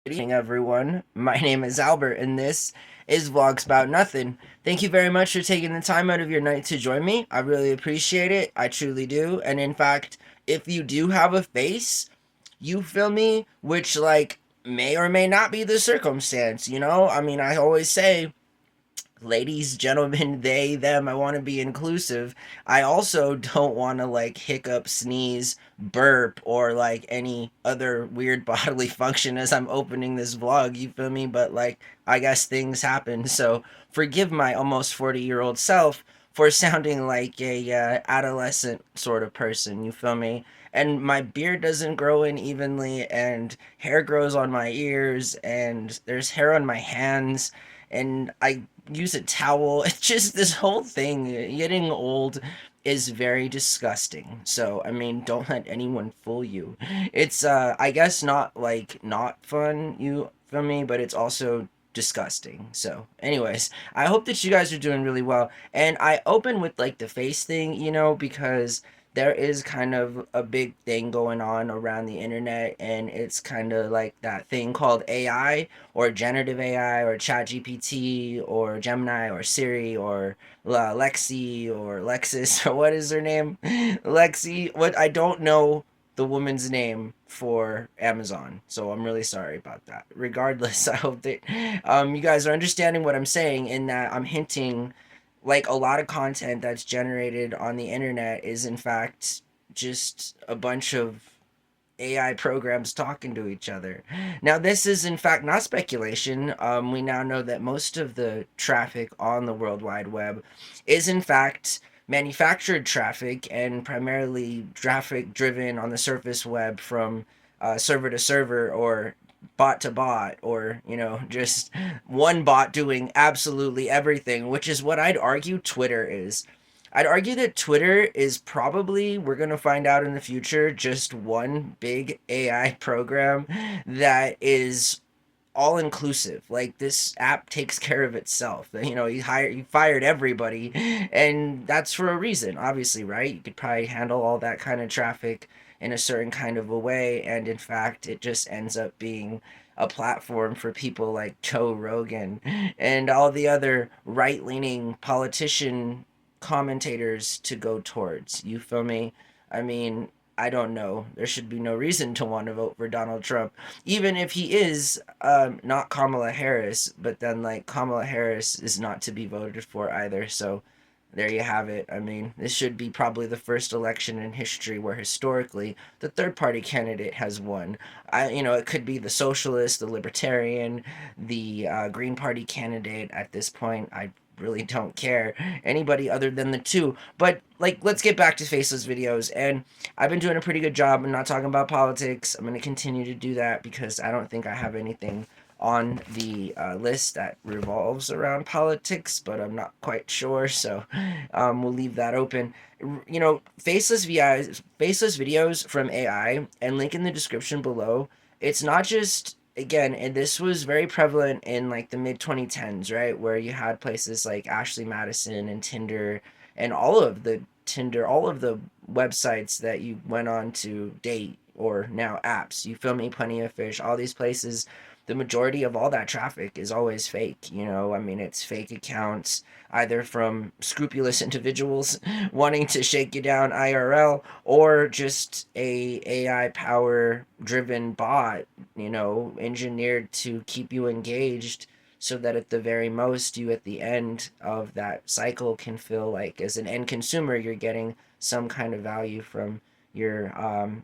Good evening, everyone. My name is Albert, and this is Vlogs About Nothing. Thank you very much for taking the time out of your night to join me. I really appreciate it. I truly do. And in fact, if you do have a face, you feel me, which, like, may or may not be the circumstance, you know? I mean, I always say, ladies, gentlemen, they, them, I want to be inclusive. I also don't want to like hiccup, sneeze, burp, or like any other weird bodily function as I'm opening this vlog, you feel me? But like, I guess things happen. So forgive my almost 40-year-old self for sounding like a adolescent sort of person, you feel me? And my beard doesn't grow in evenly, and hair grows on my ears, and there's hair on my hands, and I use a towel. It's just this whole thing. Getting old is very disgusting. So, I mean, don't let anyone fool you. It's, I guess not like not fun, you feel me, but it's also disgusting. So, anyways, I hope that you guys are doing really well. And I open with like the face thing, you know, because there is kind of a big thing going on around the internet, and it's kind of like that thing called AI or generative AI or ChatGPT or Gemini or Siri or Lexi or Lexus or what is her name? Lexi. What, I don't know the woman's name for Amazon, so I'm really sorry about that. Regardless, I hope that you guys are understanding what I'm saying, in that I'm hinting like a lot of content that's generated on the internet is in fact just a bunch of AI programs talking to each other. Now, this is in fact not speculation. We now know that most of the traffic on the World Wide Web is in fact manufactured traffic, and primarily traffic driven on the surface web from server to server, or bot to bot, or you know, just one bot doing absolutely everything, which is what I'd argue Twitter is. I'd argue that Twitter is probably, we're going to find out in the future, just one big AI program that is all inclusive. Like, this app takes care of itself. You know, he fired everybody, and that's for a reason, obviously, right? You could probably handle all that kind of traffic in a certain kind of a way, and in fact, it just ends up being a platform for people like Joe Rogan and all the other right-leaning politician commentators to go towards. You feel me? I mean, I don't know. There should be no reason to want to vote for Donald Trump, even if he is not Kamala Harris. But then, like, Kamala Harris is not to be voted for either. So there you have it. I mean, this should be probably the first election in history where historically the third party candidate has won. You know, it could be the socialist, the libertarian, the Green Party candidate at this point. I really don't care, anybody other than the two. But like, let's get back to faceless videos. And I've been doing a pretty good job. I'm not talking about politics. I'm going to continue to do that because I don't think I have anything on the list that revolves around politics, but I'm not quite sure. So we'll leave that open. You know, faceless videos from AI, and link in the description below. It's not just, again, and this was very prevalent in like the mid 2010s, right, where you had places like Ashley Madison and Tinder, and all of the websites that you went on to date, or now apps. You feel me? Plenty of Fish, all these places. The majority of all that traffic is always fake. You know, I mean, it's fake accounts, either from scrupulous individuals wanting to shake you down IRL, or just a AI power driven bot, you know, engineered to keep you engaged, so that at the very most, you at the end of that cycle can feel like, as an end consumer, you're getting some kind of value from your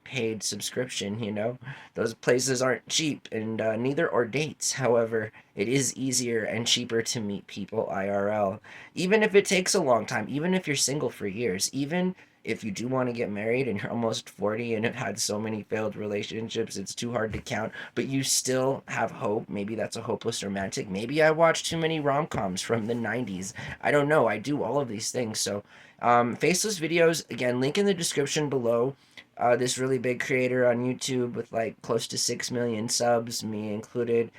paid subscription. You know, those places aren't cheap, and neither are dates. However, it is easier and cheaper to meet people IRL, even if it takes a long time, even if you're single for years, even if you do want to get married and you're almost 40 and have had so many failed relationships it's too hard to count, but you still have hope. Maybe that's a hopeless romantic. Maybe I watch too many rom-coms from the 90s. I don't know. I do all of these things. So faceless videos, again, link in the description below. This really big creator on YouTube with like close to 6 million subs, me included.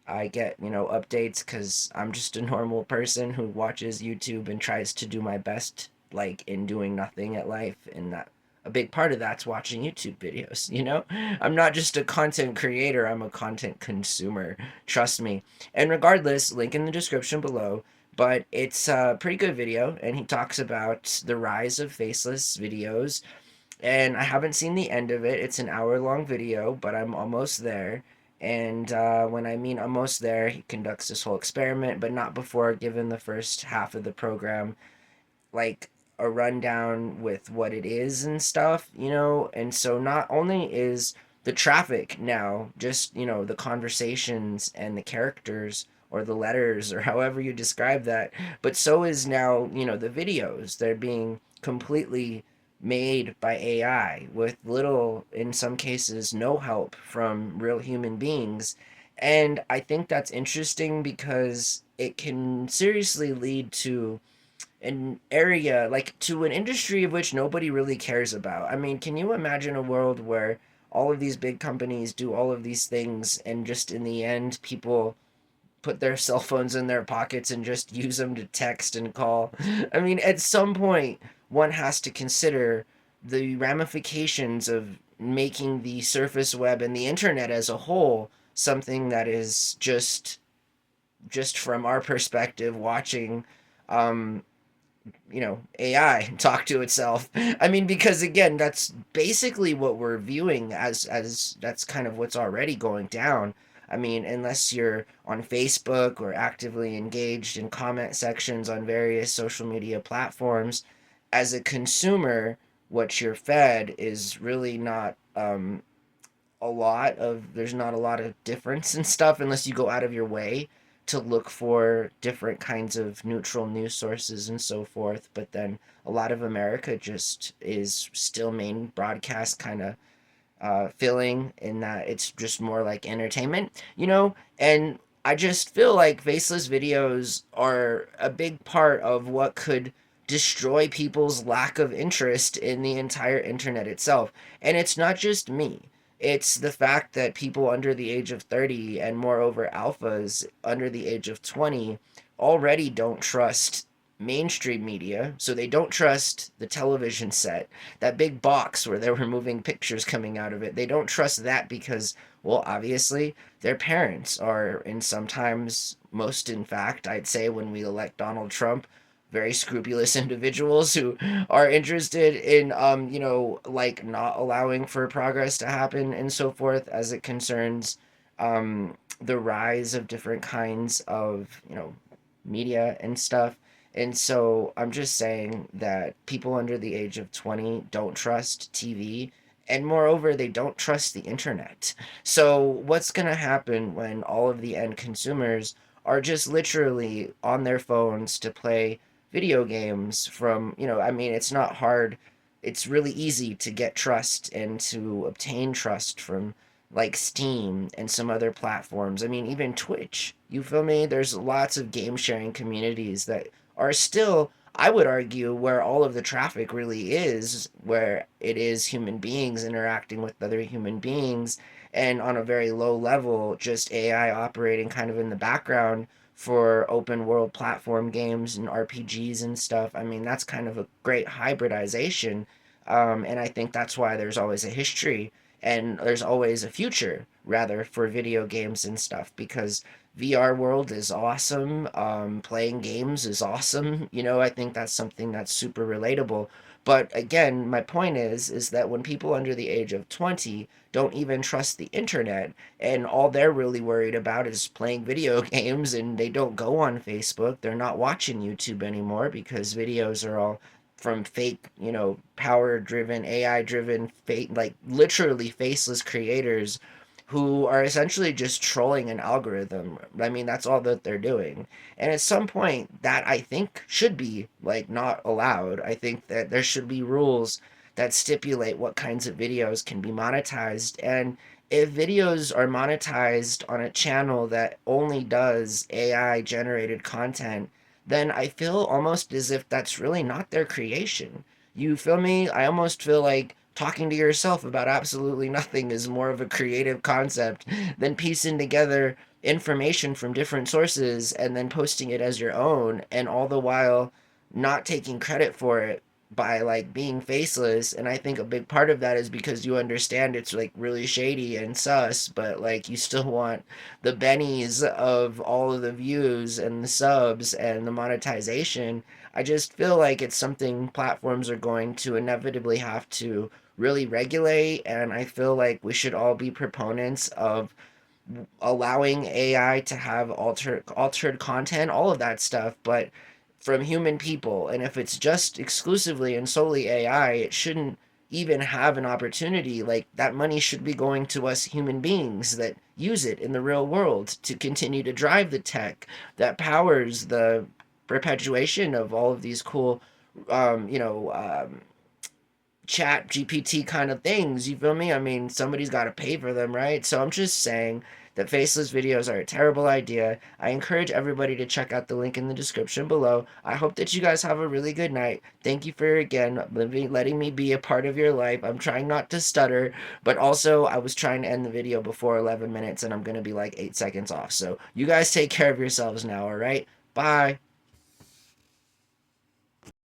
I get, you know, updates because I'm just a normal person who watches YouTube and tries to do my best, like, in doing nothing at life, and that a big part of that's watching YouTube videos, you know? I'm not just a content creator, I'm a content consumer. Trust me. And regardless, link in the description below. But it's a pretty good video, and he talks about the rise of faceless videos. And I haven't seen the end of it. It's an hour-long video, but I'm almost there. And when I mean almost there, he conducts this whole experiment, but not before giving the first half of the program like a rundown with what it is and stuff, you know? And so not only is the traffic now just, you know, the conversations and the characters or the letters or however you describe that, but so is now, you know, the videos. They're being completely made by AI with little, in some cases, no help from real human beings. And I think that's interesting because it can seriously lead to an area like to an industry of which nobody really cares about. I mean, can you imagine a world where all of these big companies do all of these things and just in the end people put their cell phones in their pockets and just use them to text and call? I mean, at some point one has to consider the ramifications of making the surface web and the internet as a whole something that is just from our perspective watching um you know, AI talk to itself. I mean, because again, that's basically what we're viewing as that's kind of what's already going down. I mean, unless you're on Facebook or actively engaged in comment sections on various social media platforms, as a consumer, what you're fed is really not there's not a lot of difference and stuff unless you go out of your way to look for different kinds of neutral news sources and so forth. But then a lot of America just is still main broadcast kind of filling in that it's just more like entertainment, you know? And I just feel like faceless videos are a big part of what could destroy people's lack of interest in the entire internet itself. And it's not just me. It's the fact that people under the age of 30 and moreover alphas under the age of 20 already don't trust mainstream media, so they don't trust the television set, that big box where there were moving pictures coming out of it. They don't trust that because, well, obviously, their parents are, and sometimes, most in fact, I'd say when we elect Donald Trump, very scrupulous individuals who are interested in, you know, like not allowing for progress to happen and so forth as it concerns the rise of different kinds of, you know, media and stuff. And so I'm just saying that people under the age of 20 don't trust TV. And moreover, they don't trust the internet. So, what's going to happen when all of the end consumers are just literally on their phones to play video games from, you know, I mean, it's not hard. It's really easy to get trust and to obtain trust from like Steam and some other platforms. I mean, even Twitch. You feel me? There's lots of game sharing communities that are still, I would argue, where all of the traffic really is, where it is human beings interacting with other human beings, and on a very low level, just AI operating kind of in the background for open world platform games and RPGs and stuff. I mean, that's kind of a great hybridization. And I think that's why there's always a history and there's always a future, rather, for video games and stuff because VR world is awesome. Playing games is awesome. You know, I think that's something that's super relatable. But again, my point is that when people under the age of 20 don't even trust the internet and all they're really worried about is playing video games and they don't go on Facebook, they're not watching YouTube anymore because videos are all from fake, you know, power driven, AI driven, fake, like literally faceless creators who are essentially just trolling an algorithm. I mean, that's all that they're doing. And at some point, that I think should be like not allowed. I think that there should be rules that stipulate what kinds of videos can be monetized. And if videos are monetized on a channel that only does AI generated content, then I feel almost as if that's really not their creation. You feel me? I almost feel like talking to yourself about absolutely nothing is more of a creative concept than piecing together information from different sources and then posting it as your own, and all the while not taking credit for it by like being faceless, and I think a big part of that is because you understand it's like really shady and sus, but like you still want the bennies of all of the views and the subs and the monetization. I just feel like it's something platforms are going to inevitably have to really regulate, and I feel like we should all be proponents of allowing AI to have altered content, all of that stuff, but from human people. And if it's just exclusively and solely AI, it shouldn't even have an opportunity. Like that money should be going to us human beings that use it in the real world to continue to drive the tech that powers the perpetuation of all of these cool chat GPT kind of things. You feel me? I mean, somebody's got to pay for them, right? So I'm just saying that faceless videos are a terrible idea. I encourage everybody to check out the link in the description below. I hope that you guys have a really good night. Thank you for again letting me be a part of your life. I'm trying not to stutter, but also I was trying to end the video before 11 minutes and I'm going to be like 8 seconds off. So you guys take care of yourselves now, all right? Bye.